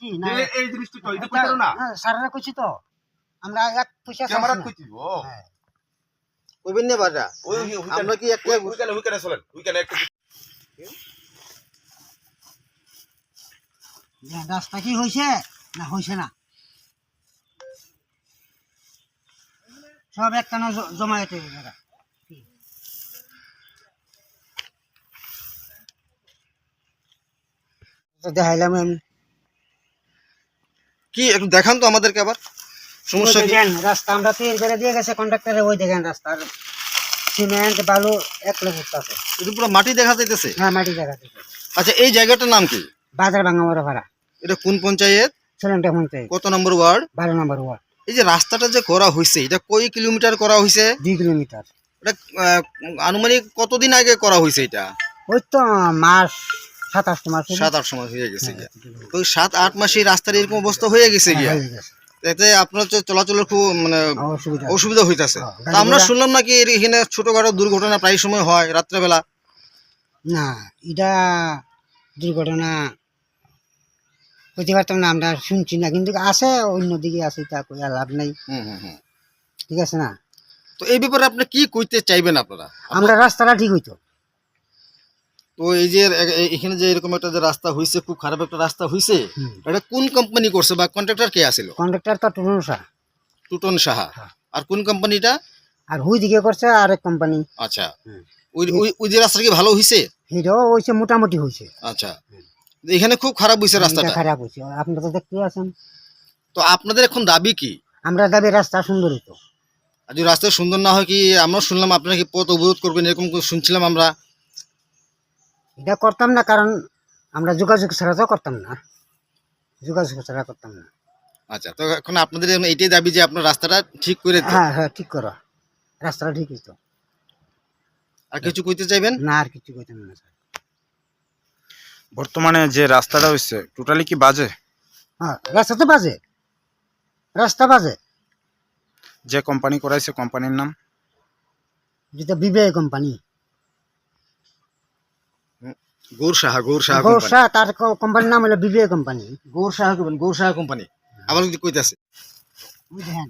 জি না এই জিনিসটা তো এটা কইতারো না সারারা কইছি তো আমরা এক পয়সা ক্যামেরা চাইছি না। কইতি ও হ্যাঁ। কইবেন না বাটা আমরা কি একটা উইকানে চলেন উইকানে একটু রাস্তা কি হয়েছে না হয়েছে না সব একটানা জমায়েত হয়ে গেছে দেখাইলাম আমি কি একটু দেখান তো আমাদেরকে আবার সমস্যা কি দেখেন রাস্তা আমরা তৈরি করে দিয়ে গেছে কন্ট্রাক্টরে ওই দেখেন রাস্তার সিমেন্ট বালু এক লোক আছে এটা পুরো মাটি দেখা যাইতেছে হ্যাঁ মাটি জায়গা থেকে আচ্ছা এই জায়গাটার নাম কি বাজার ভাঙা বড় ভাড়া এটা কোন পঞ্চায়েত ছেলেটা পঞ্চায়েত কত নম্বর ওয়ার্ড 12 নম্বর ওয়ার্ড এই যে রাস্তাটা যে করা হয়েছে এটা কয় কিলোমিটার করা হয়েছে 2 কিলোমিটার এটা আনুমানিক কতদিন আগে করা হয়েছে এটা ওই তো মাস 27 মাস 7-8 সময় হয়ে গেছে গিয়া তো 7-8 মাসে এই রাস্তার এরকম অবস্থা হয়ে গেছে গিয়া হয়ে গেছে এতে আপনার তো চলাচলের খুব মানে অসুবিধা অসুবিধা হইতাছে হ্যাঁ, তা আমরা শুনলাম নাকি এখানে ছোটখাটো দুর্ঘটনা প্রায় সময় হয় রাত্রেবেলা না এটা দুর্ঘটনা হতে পারতাম না আমরা শুনছি না কিন্তু আছে অন্যদিকে আছে তা কই আর লাভ নাই ঠিক আছে না তো এই ব্যাপারে আপনি কি কইতে চাইবেন আপনারা আমরা রাস্তাটা ঠিক হইতো তো এই যে এখানে যে এরকম একটা যে রাস্তা হইছে খুব খারাপ একটা রাস্তা হইছে এটা কোন কোম্পানি করছে বা কন্ট্রাক্টর কে আছিল কন্ট্রাক্টর তো টুনুসা টুটন সাহা আর কোন কোম্পানিটা আর হুই দিকে করছে আর এক কোম্পানি আচ্ছা ওই ওই যে রাস্তা কি ভালো হইছে হিরো হইছে মোটামুটি হইছে আচ্ছা এখানে খুব খারাপ হইছে এটা রাস্তাটা খারাপ হইছে আপনারা তো দেখতে আছেন তো আপনাদের এখন দাবি কি আমরা দাবি রাস্তা সুন্দর হইতো আর যদি রাস্তা সুন্দর না হয় কি আমরা শুনলাম আপনারা কি পথ অবরোধ করবেন এরকম শুনছিলাম আমরা এটা করতাম না কারণ আমরা যোগাযোগ ছাড়া তো করতাম না যোগাযোগ ছাড়া করতাম না আচ্ছা তো এখন আপনাদের এইটাই দাবি যে আপনার রাস্তাটা ঠিক করে দিন হ্যাঁ হ্যাঁ ঠিক করো রাস্তাটা ঠিক হইতো আর কিছু কইতে চাইবেন না আর কিছু কইতাম না স্যার বর্তমানে যে রাস্তাটা হইছে টোটালি কি বাজে হ্যাঁ রাস্তা তো বাজে রাস্তা বাজে যে কোম্পানি করাইছে কোম্পানির নাম যেটা বিবেক কোম্পানি গৌর সাহা গৌরসা তার কোম্পানির নাম হলো বিবেক কোম্পানি গৌর সাহা কোম্পানি কইতাছে বুঝলেন